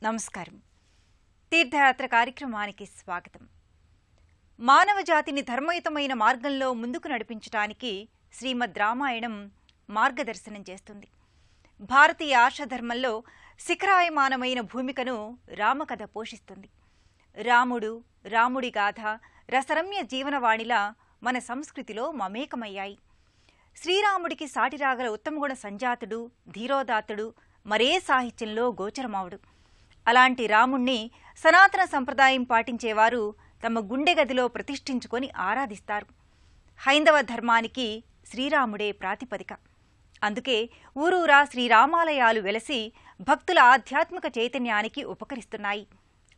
నమస్కారం. తీర్థయాత్ర కార్యక్రమానికి స్వాగతం. మానవ జాతిని ధర్మయుతమైన మార్గంలో ముందుకు నడిపించడానికి శ్రీమద్ రామాయణం మార్గదర్శనం చేస్తుంది. భారతీయ ఆర్షధర్మంలో శిఖరాయమానమైన భూమికను రామకథ పోషిస్తుంది. రాముడు, రాముడి గాథ, రసరమ్య జీవనవాణిలా మన సంస్కృతిలో మమేకమయ్యాయి. శ్రీరాముడికి సాటిరాగల ఉత్తమగుణ సంజాతుడు, ధీరోదాత్తుడు మరే సాహిత్యంలో గోచరమావుడు. అలాంటి రాముణ్ణి సనాతన సంప్రదాయం పాటించేవారు తమ గుండె గదిలో ప్రతిష్ఠించుకొని ఆరాధిస్తారు. హైందవ ధర్మానికి శ్రీరాముడే ప్రాతిపదిక. అందుకే ఊరూరా శ్రీరామాలయాలు వెలసి భక్తుల ఆధ్యాత్మిక చైతన్యానికి ఉపకరిస్తున్నాయి.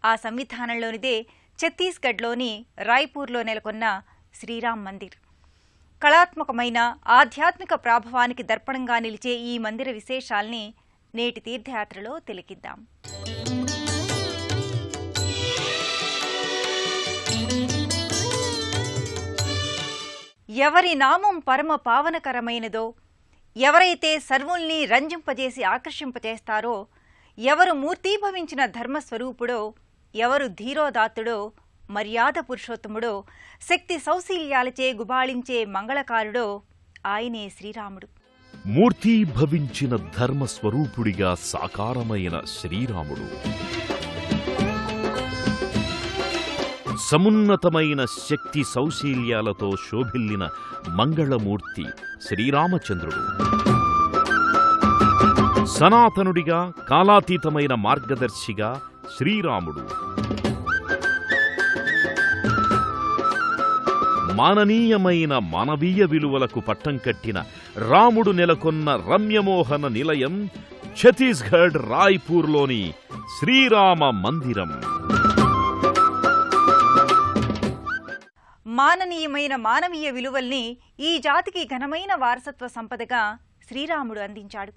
ఆ సంవిధానంలోనిదే ఛత్తీస్గఢ్లోని రాయ్పూర్లో నెలకొన్న శ్రీరామ్ మందిర్. కళాత్మకమైన ఆధ్యాత్మిక ప్రాభవానికి దర్పణంగా నిలిచే ఈ మందిర విశేషాల్ని నేటి తీర్థయాత్రలో తిలకిద్దాం. ఎవరి నామం పరమ పావనకరమైనదో, ఎవరైతే సర్వుల్ని రంజింపజేసి ఆకర్షింపజేస్తారో, ఎవరు మూర్తీభవించిన ధర్మస్వరూపుడో, ఎవరు ధీరోదాత్తుడో, మర్యాద పురుషోత్తముడో, శక్తి సౌశీల్యాలచే గుబాళించే మంగళకారుడో ఆయనే శ్రీరాముడు. మూర్తీభవించిన ధర్మస్వరూపుడిగా సాకారమైన శ్రీరాముడు, సమున్నతమైన శక్తి సౌశీల్యాలతో శోభిల్లిన మంగళమూర్తి శ్రీరామచంద్రుడు, సనాతనుడిగా కాలాతీతమైన మార్గదర్శిగా శ్రీరాముడు, మాననీయమైన మానవీయ విలువలకు పట్టం కట్టిన రాముడు నెలకొన్న రమ్యమోహన నిలయం ఛత్తీస్గఢ్ రాయ్పూర్లోని శ్రీరామ మందిరం. మాననీయమైన మానవీయ విలువల్ని ఈ జాతికి ఘనమైన వారసత్వ సంపదగా శ్రీరాముడు అందించాడు.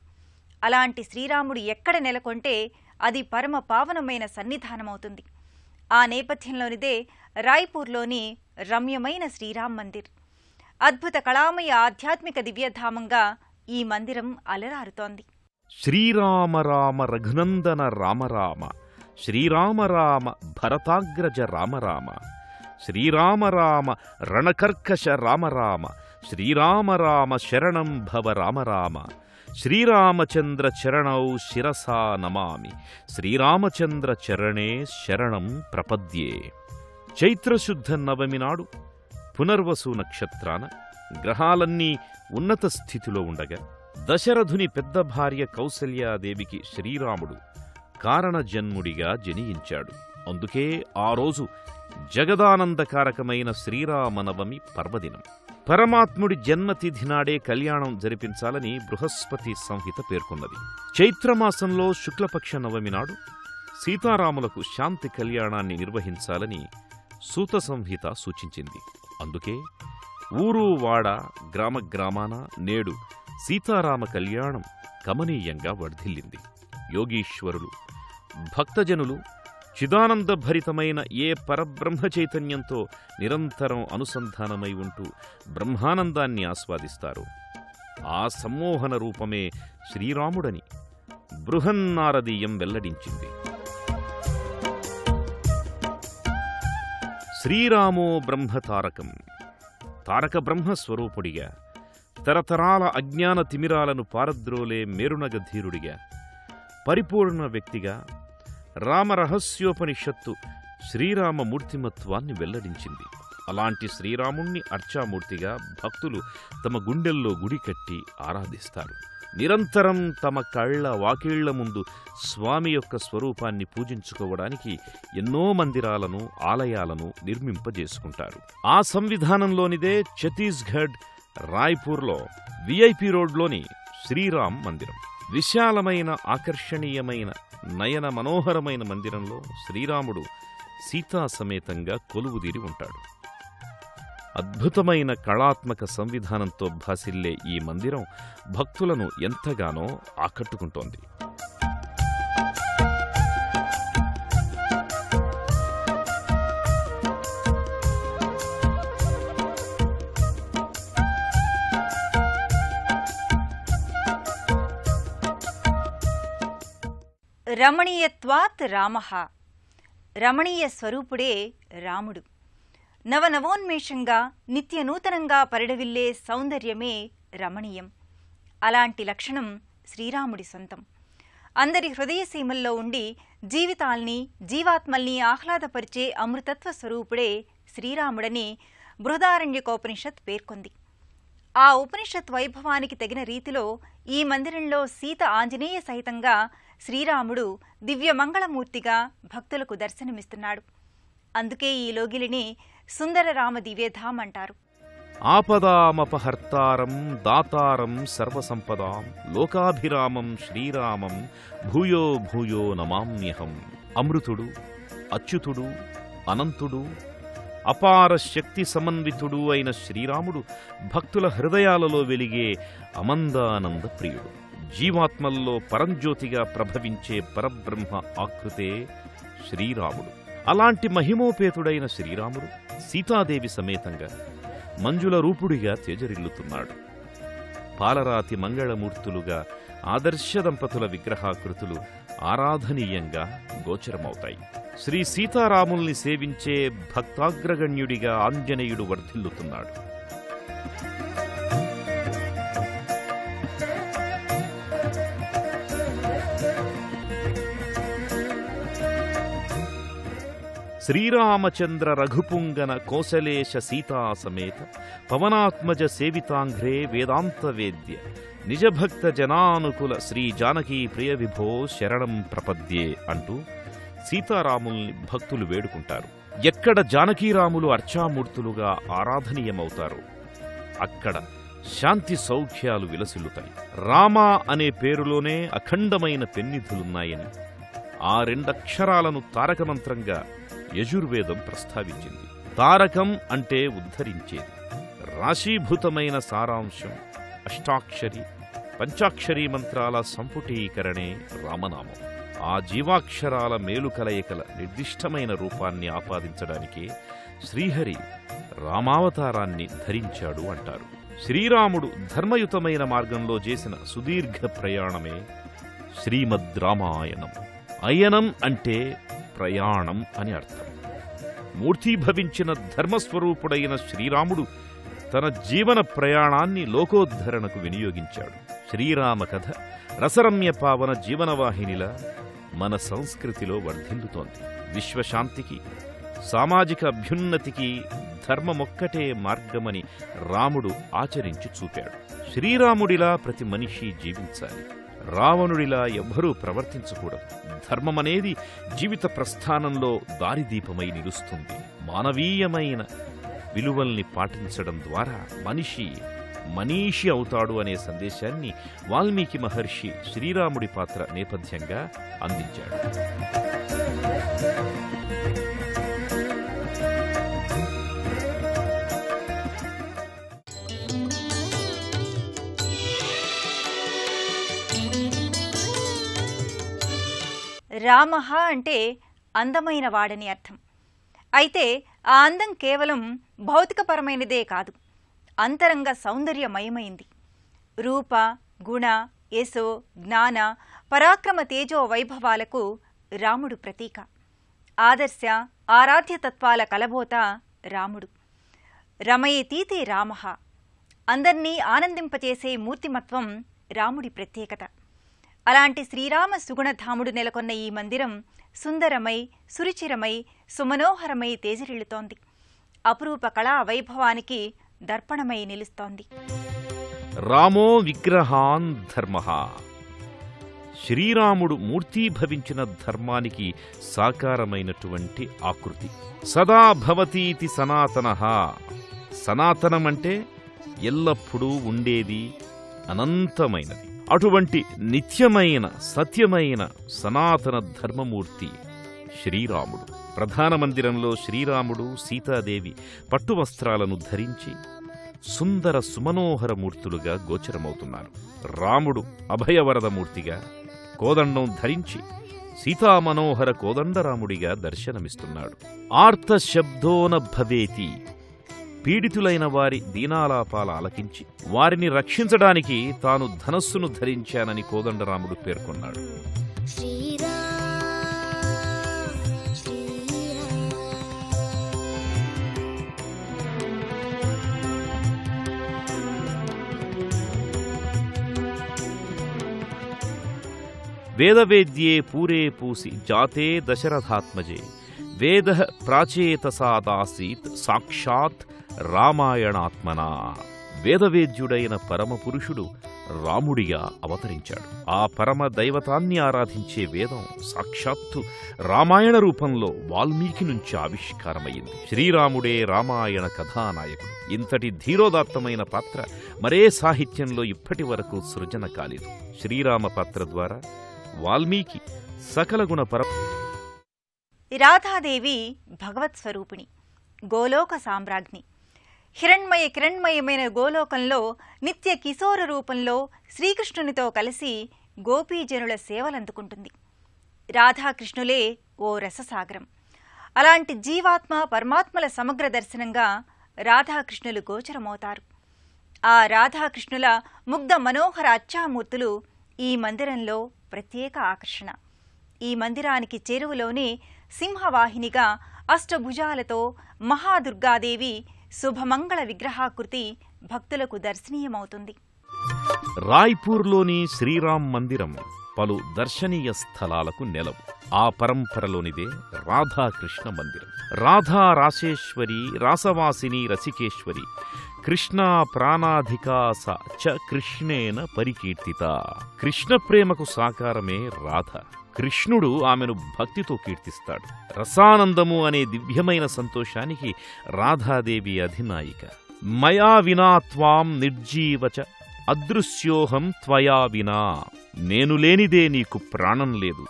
అలాంటి శ్రీరాముడు ఎక్కడ నెలకొంటే అది పరమ పావనమైన సన్నిధానమవుతుంది. ఆ నేపథ్యంలోనిదే రాయ్పూర్లోని రమ్యమైన శ్రీరామ్ మందిర్. అద్భుత కళామయ ఆధ్యాత్మిక దివ్యధామంగా ఈ మందిరం అలరారుతోంది. శ్రీరామ రామ రఘునందన రామరామ, శ్రీరామ రామ భరతాగ్రజ రామరామ, శ్రీరామ రామ రణకర్కశ రామరామ, శ్రీరామ రామ శరణం భవ రామరామ, శ్రీరామచంద్ర చరణౌ శిరసా నమామి, శ్రీరామచంద్ర చరణే శరణం ప్రపద్యే. చైత్రశుద్ధ నవమి నాడు పునర్వసు నక్షత్రాన గ్రహాలన్నీ ఉన్నత స్థితిలో ఉండగా దశరథుని పెద్ద భార్య కౌసల్యాదేవికి శ్రీరాముడు కారణజన్ముడిగా జనించాడు. అందుకే ఆ రోజు జగదానందకారకమైన శ్రీరామనవమి పర్వదినం. పరమాత్ముడి జన్మతిథి నాడే కళ్యాణం జరిపించాలని బృహస్పతి సంహిత పేర్కొన్నది. చైత్రమాసంలో శుక్లపక్ష నవమి నాడు సీతారాములకు శాంతి కళ్యాణాన్ని నిర్వహించాలని సూత సంహిత సూచించింది. అందుకే ఊరు వాడ గ్రామ గ్రామాన నేడు సీతారామ కళ్యాణం కమనీయంగా వర్ధిల్లింది. యోగీశ్వరులు, భక్తజనులు చిదానందభరితమైన ఏ పరబ్రహ్మ చైతన్యంతో నిరంతరం అనుసంధానమై ఉంటూ బ్రహ్మానందాన్ని ఆస్వాదిస్తారు. ఆ సమ్మోహన రూపమే శ్రీరాముడని బృహన్నారదీయం వెల్లడించింది. శ్రీరామో బ్రహ్మతారకం, తారక బ్రహ్మస్వరూపుడిగా, తరతరాల అజ్ఞాన తిమిరాలను పారద్రోలే మేరునగధీరుడిగా, పరిపూర్ణ వ్యక్తిగా రామరహస్యోపనిషత్తు శ్రీరామ మూర్తిమత్వాన్ని వెల్లడించింది. అలాంటి శ్రీరాముణ్ణి అర్చామూర్తిగా భక్తులు తమ గుండెల్లో గుడి కట్టి ఆరాధిస్తారు. నిరంతరం తమ కళ్ళ వాకిళ్ల ముందు స్వామి యొక్క స్వరూపాన్ని పూజించుకోవడానికి ఎన్నో మందిరాలను, ఆలయాలను నిర్మింపజేసుకుంటారు. ఆ సంవిధానంలోనిదే ఛత్తీస్గఢ్ రాయ్పూర్లో విఐపి రోడ్లోని శ్రీరామ్ మందిరం. విశాలమైన, ఆకర్షణీయమైన, నయన మనోహరమైన మందిరంలో శ్రీరాముడు సీతా సమేతంగా కొలువుదీరి ఉంటాడు. అద్భుతమైన కళాత్మక సంవిధానంతో భాసిల్లే ఈ మందిరం భక్తులను ఎంతగానో ఆకట్టుకుంటోంది. రమణీయత్వాత్ రామః. రమణీయ స్వరూపుడే రాముడు. నవనవోన్మేషంగా నిత్యనూతనంగా పరిడవిల్లే సౌందర్యమే రమణీయం. అలాంటి లక్షణం శ్రీరాముడి సొంతం. అందరి హృదయసీమల్లో ఉండి జీవితాల్ని జీవాత్మల్ని ఆహ్లాదపరిచే అమృతత్వ స్వరూపుడే శ్రీరాముడని బృహదారణ్యకోపనిషత్ పేర్కొంది. ఆ ఉపనిషత్ వైభవానికి తగిన రీతిలో ఈ మందిరంలో సీత ఆంజనేయ సహితంగా శ్రీరాముడు దివ్యమంగళమూర్తిగా భక్తులకు దర్శనమిస్తున్నాడు. అందుకే ఈ లోగిలిని సుందర రామ దివ్యధామ్ అంటారు. ఆపదామపహర్తారం దాతారం సర్వసంపదాం లోకాభిరామం శ్రీరామం భూయో భూయో నమామ్యహం. అమృతుడు, అచ్యుతుడు, అనంతుడు, అపార శక్తి సమన్వితుడు అయిన శ్రీరాముడు భక్తుల హృదయాలలో వెలిగే అమందానంద ప్రియుడు. జీవాత్మల్లో పరంజ్యోతిగా ప్రభవించే పరబ్రహ్మ ఆకృతే శ్రీరాముడు. అలాంటి మహిమోపేతుడైన శ్రీరాముడు సీతాదేవి సమేతంగా మంజుల రూపుడిగా తేజరిల్లుతున్నాడు. పాలరాతి మంగళమూర్తులుగా ఆదర్శ దంపతుల విగ్రహాకృతులు ఆరాధనీయంగా గోచరమవుతాయి. శ్రీ సీతారాముల్ని సేవించే భక్తాగ్రగణ్యుడిగా ఆంజనేయుడు వర్ధిల్లుతున్నాడు. శ్రీరామచంద్ర రఘుపుంగన కోసలేశ సీతా సమేత పవనాత్మజ సేవితాంఘ్రే వేదాంత వేద్య నిజభక్త జనానుకుల శ్రీ జానకీ ప్రియ విభో శరణం ప్రపద్యే అంటూ సీతారాముల్ని భక్తులు వేడుకుంటారు. ఎక్కడ జానకీరాములు అర్చామూర్తులుగా ఆరాధనీయమవుతారో అక్కడ శాంతి సౌఖ్యాలు విలసిల్లుతాయి. రామ అనే పేరులోనే అఖండమైన పెన్నిధులున్నాయని ఆ రెండక్షరాలను తారకమంత్రంగా యజుర్వేదం ప్రస్తావించింది. తారకం అంటే ఉద్ధరించేది. రాశీభూతమైన సారాంశం అష్టాక్షరి పంచాక్షరీ మంత్రాల సంపుటీకరణే రామనామం. ఆ జీవాక్షరాల మేలుకలయికల నిర్దిష్టమైన రూపాన్ని ఆపాదించడానికే శ్రీహరి రామావతారాన్ని ధరించాడు అంటారు. శ్రీరాముడు ధర్మయుతమైన మార్గంలో చేసిన సుదీర్ఘ ప్రయాణమే శ్రీమద్ రామాయణం. అయనం అంటే ప్రయాణం అని అర్థం. మూర్తీభవించిన ధర్మస్వరూపుడైన శ్రీరాముడు తన జీవన ప్రయాణాన్ని లోకోద్ధరణకు వినియోగించాడు. శ్రీరామ కథ రసరమ్య పావన జీవనవాహినిలా మన సంస్కృతిలో వర్ధిల్లుతోంది. విశ్వశాంతికి సామాజిక అభ్యున్నతికి ధర్మమొక్కటే మార్గమని రాముడు ఆచరించి చూపాడు. శ్రీరాముడిలా ప్రతి మనిషి జీవించాలి. రావణుడిలా ఎవ్వరూ ప్రవర్తించకూడదు. ధర్మమనేది జీవిత ప్రస్థానంలో దారిదీపమై నిలుస్తుంది. మానవీయమైన విలువల్ని పాటించడం ద్వారా మనీషి అవుతాడు అనే సందేశాన్ని వాల్మీకి మహర్షి శ్రీరాముడి పాత్ర నేపథ్యంగా అందించాడు. రామః అంటే అందమైన వాడని అర్థం. అయితే ఆ అందం కేవలం భౌతికపరమైనదే కాదు, అంతరంగ సౌందర్యమయమైంది. రూప, గుణ, యశో, జ్ఞాన, పరాక్రమ తేజో వైభవాలకు రాముడు ప్రతీక. ఆదర్శ ఆరాధ్యతత్వాల కలబోత రాముడు. రమయేతీతి రామః. అందర్నీ ఆనందింపచేసే మూర్తిమత్వం రాముడి ప్రత్యేకత. అలాంటి శ్రీరామ సుగుణధాముడు నెలకొన్న ఈ మందిరం సుందరమై, సురుచిరమై, సుమనోహరమై తేజరిల్లుతోంది. అపురూప కళా వైభవానికి దర్పణమై నిలుస్తోంది. రామో విగ్రహాన్ ధర్మః. శ్రీరాముడు మూర్తీభవించిన ధర్మానికి సాకారమైనటువంటి ఆకృతి. సదా భవతీతి సనాతనః. సనాతనమంటే ఎల్లప్పుడూ ఉండేది, అనంతమైనది. అటువంటి నిత్యమైన సత్యమైన సనాతన ధర్మమూర్తి శ్రీరాముడు. ప్రధాన మందిరంలో శ్రీరాముడు, సీతాదేవి పట్టువస్త్రాలను ధరించి సుందర సుమనోహర మూర్తులుగా గోచరమవుతున్నారు. రాముడు అభయవరదమూర్తిగా కోదండం ధరించి సీతామనోహర కోదండరాముడిగా దర్శనమిస్తున్నాడు. ఆర్త శబ్దోన భవేతి. పీడితులైన వారి దీనాలాపాల ఆలకించి వారిని రక్షించడానికి తాను ధనస్సును ధరించానని కోదండరాముడు పేర్కొన్నాడు. వేదవేద్యే పూరే పూసి జాతే దశరథాత్మజే వేదః ప్రాచేతసాదాసీత్ సాక్షాత్ రామాయణాత్మనా. వేదవేద్యుడైన పరమపురుషుడు రాముడిగా అవతరించాడు. ఆ పరమ దైవతాన్ని ఆరాధించే వేదం సాక్షాత్తు రామాయణ రూపంలో వాల్మీకి నుంచి ఆవిష్కారమయ్యింది. శ్రీరాముడే రామాయణ కథానాయకుడు. ఇంతటి ధీరోదాత్తమైన పాత్ర మరే సాహిత్యంలో ఇప్పటి వరకు సృజన కాలేదు. శ్రీరామ పాత్ర ద్వారా వాల్మీకి సకల గుణ రాధాదేవి భగవత్ స్వరూపిణి, గోలోక సామ్రాజ్ఞి. కిరణ్మయమైన గోలోకంలో నిత్య కిశోర రూపంలో శ్రీకృష్ణునితో కలిసి గోపీజనుల సేవలందుకుంటుంది. రాధాకృష్ణులే ఓ రససాగరం. అలాంటి జీవాత్మ పరమాత్మల సమగ్ర దర్శనంగా రాధాకృష్ణులు గోచరమవుతారు. ఆ రాధాకృష్ణుల ముగ్ధ మనోహర అచ్చామూర్తులు ఈ మందిరంలో ప్రత్యేక ఆకర్షణ. ఈ మందిరానికి చేరువలోనే సింహవాహినిగా అష్టభుజాలతో మహాదుర్గాదేవి శుభమంగళ విగ్రహాకృతి భక్తులకు దర్శనీయమవుతుంది. రాయ్పూర్లోని శ్రీరామ్ మందిరం పలు దర్శనీయ స్థలాలకు నెలవు. ఆ పరంపరలోనిదే రాధాకృష్ణ మందిరం. రాధా రాసేశ్వరి, రాసవాసిని రసికేశ్వరి, కృష్ణా ప్రాణాధికాస చ కృష్ణేన పరికీర్తిత. కృష్ణ ప్రేమకు సాకారమే రాధ. కృష్ణుడు ఆమెను భక్తితో కీర్తిస్తాడు. రసానందము అనే దివ్యమైన సంతోషానికి రాధాదేవి అధినాయిక. మయా వినా త్వాం నిర్జీవచ అదృశ్యోహం త్వయా వినా. నేను లేనిదే నీకు ప్రాణం లేదు,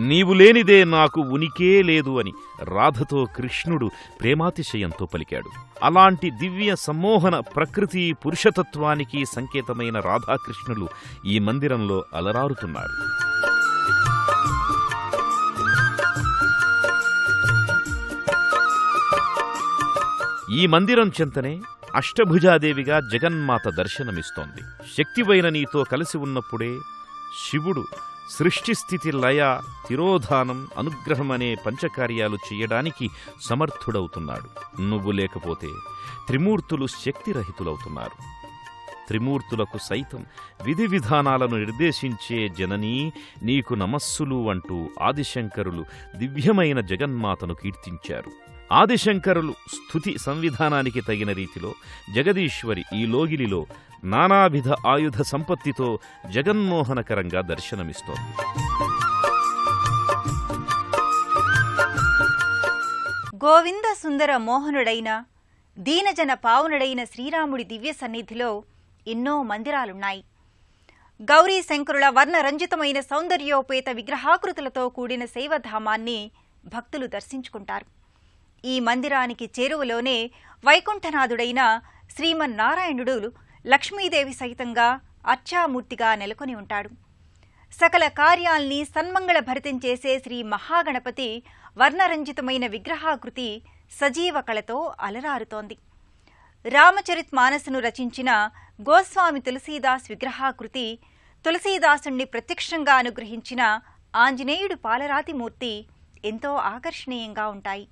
నీవు లేనిదే నాకు ఉనికే లేదు అని రాధతో కృష్ణుడు ప్రేమాతిశయంతో పలికాడు. అలాంటి దివ్య సమ్మోహన ప్రకృతి పురుషతత్వానికి సంకేతమైన రాధాకృష్ణులు ఈ మందిరంలో అలరారుతున్నారు. ఈ మందిరం చెంతనే అష్టభుజాదేవిగా జగన్మాత దర్శనమిస్తోంది. శక్తివైన నీతో కలిసి ఉన్నప్పుడే శివుడు సృష్టిస్థితి లయ తిరోధానం అనుగ్రహం అనే పంచకార్యాలు చెయ్యడానికి సమర్థుడవుతున్నాడు. నువ్వు లేకపోతే త్రిమూర్తులు శక్తిరహితులవుతున్నారు. త్రిమూర్తులకు సైతం విధి విధానాలను నిర్దేశించే జననీ నీకు నమస్సులు అంటూ ఆదిశంకరులు దివ్యమైన జగన్మాతను కీర్తించారు. ఆదిశంకరులు స్తుతి సంవిధానానికి తగిన రీతిలో జగదీశ్వరి ఈ లోగిలిలో నానావిధ ఆయుధ సంపత్తితో జగన్మోహనకరంగా దర్శనమిస్తోంది. గోవింద సుందర మోహనుడైన దీనజన పావనుడైన శ్రీరాముడి దివ్య సన్నిధిలో ఎన్నో మందిరాలున్నాయి. గౌరీ శంకరుల వర్ణరంజితమైన సౌందర్యోపేత విగ్రహాకృతులతో కూడిన శైవధామాన్ని భక్తులు దర్శించుకుంటారు. ఈ మందిరానికి చేరువలోనే వైకుంఠనాథుడైన శ్రీమన్నారాయణుడు లక్ష్మీదేవి సహితంగా అర్చామూర్తిగా నెలకొని ఉంటాడు. సకల కార్యాల్ని సన్మంగళ భరితం చేసే శ్రీ మహాగణపతి వర్ణరంజితమైన విగ్రహాకృతి సజీవ కళతో అలరారుతోంది. రామచరిత్ మానసును రచించిన గోస్వామి తులసీదాస్ విగ్రహాకృతి, తులసీదాసుణ్ణి ప్రత్యక్షంగా అనుగ్రహించిన ఆంజనేయుడు పాలరాతిమూర్తి ఎంతో ఆకర్షణీయంగా ఉంటాయి.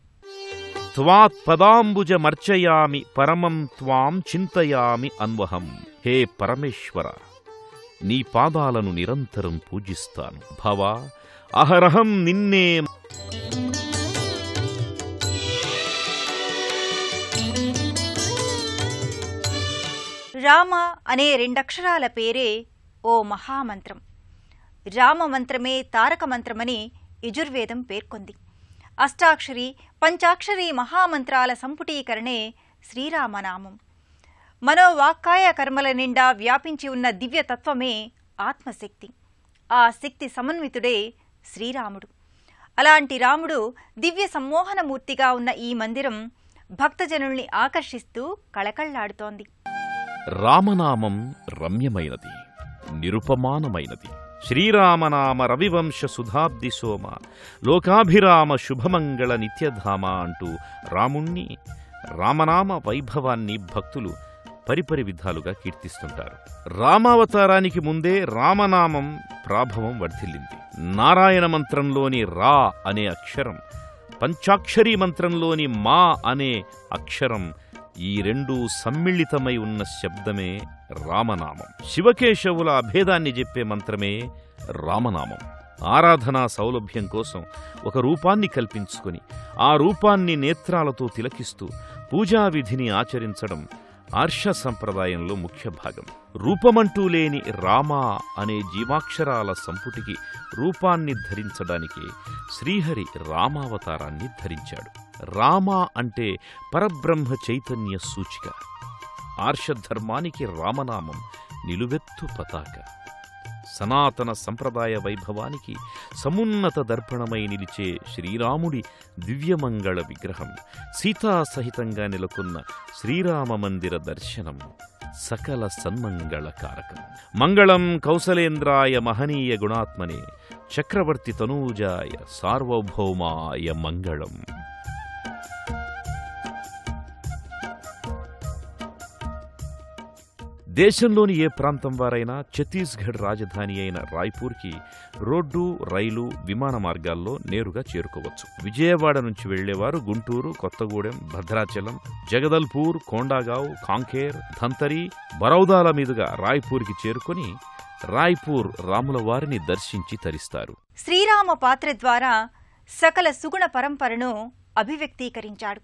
త్వాత్పదాంబుజమర్చయామి పరమం త్వాం చింతయామి అన్వహం. హే పరమేశ్వర, నీ పాదాలను నిరంతరం పూజిస్తాను. భవ అహరహం నిన్నే. రామ అనే రెండక్షరాల పేరే ఓ మహామంత్రం. రామమంత్రమే తారక మంత్రమని యజుర్వేదం పేర్కొంది. అష్టాక్షరి పంచాక్షరి మహామంత్రాల సంపుటీకరణే శ్రీరామనామం. మనోవాక్కాయ కర్మల నిండా వ్యాపించి ఉన్న దివ్యతత్వమే ఆత్మశక్తి. ఆ శక్తి సమన్వితుడే శ్రీరాముడు. అలాంటి రాముడు దివ్య సమ్మోహనమూర్తిగా ఉన్న ఈ మందిరం భక్తజనుల్ని ఆకర్షిస్తూ కళకళ్లాడుతోంది. రామనామం రమ్యమైనది, నిరుపమానమైనది. శ్రీరామనామ రవివంశ సుధాబ్ది సోమ లోకాభిరామ శుభమంగళ నిత్యధామ అంటూ రాముణ్ణి, రామనామ వైభవాన్ని భక్తులు పరిపరి విధాలుగా కీర్తిస్తుంటారు. రామావతారానికి ముందే రామనామం ప్రాభవం వర్ధిల్లింది. నారాయణ మంత్రంలోని రా అనే అక్షరం, పంచాక్షరీ మంత్రంలోని మా అనే అక్షరం, ఈ రెండూ సమ్మిళితమై ఉన్న శబ్దమే రామనామం. శివకేశవుల అభేదాన్ని చెప్పే మంత్రమే రామనామం. ఆరాధనా సౌలభ్యం కోసం ఒక రూపాన్ని కల్పించుకొని ఆ రూపాన్ని నేత్రాలతో తిలకిస్తూ పూజావిధిని ఆచరించడం ఆర్ష సంప్రదాయంలో ముఖ్య భాగం. రూపమంటూ లేని రామా అనే జీవాక్షరాల సంపుటికి రూపాన్ని ధరించడానికి శ్రీహరి రామావతారాన్ని ధరించాడు. రామ అంటే పరబ్రహ్మ చైతన్య సూచిక. ఆర్షధర్మానికి రామనామం నిలువెత్తు పతాక. సనాతన సంప్రదాయ వైభవానికి సమున్నత దర్పణమై నిలిచే శ్రీరాముడి దివ్యమంగళ విగ్రహం, సీతాసహితంగా నెలకొన్న శ్రీరామ మందిర దర్శనం సకల సన్మంగళకారకం. మంగళం కౌసలేంద్రాయ మహనీయ గుణాత్మనే, చక్రవర్తి తనూజాయ సార్వభౌమాయ మంగళం. దేశంలోని ఏ ప్రాంతం వారైనా ఛత్తీస్గఢ్ రాజధాని అయిన రాయ్పూర్కి రోడ్డు, రైలు, విమాన మార్గాల్లో నేరుగా చేరుకోవచ్చు. విజయవాడ నుంచి వెళ్లేవారు గుంటూరు, కొత్తగూడెం, భద్రాచలం, జగదల్పూర్, కోండాగావ్, కాంకేర్, ధంతరి, బరౌదాల మీదుగా రాయ్పూర్కి చేరుకొని రాయ్పూర్ రాముల వారిని దర్శించి తరిస్తారు. శ్రీరామ పాత్ర ద్వారా సకల సుగుణ పరంపరను అభివ్యక్తీకరించాడు.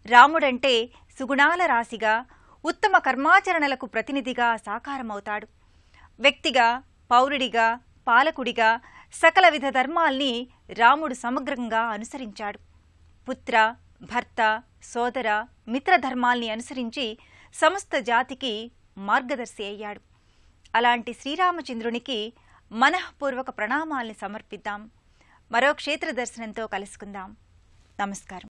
రాముడంటే సుగుణాల రాశిగా, ఉత్తమ కర్మాచరణలకు ప్రతినిధిగా సాకారమవుతాడు. వ్యక్తిగా, పౌరుడిగా, పాలకుడిగా సకల విధ ధర్మాల్ని రాముడు సమగ్రంగా అనుసరించాడు. పుత్ర, భర్త, సోదర, మిత్రధర్మాల్ని అనుసరించి సమస్త జాతికి మార్గదర్శి అయ్యాడు. అలాంటి శ్రీరామచంద్రునికి మనఃపూర్వక ప్రణామాల్ని సమర్పిద్దాం. మరో క్షేత్ర దర్శనంతో కలుసుకుందాం. నమస్కారం.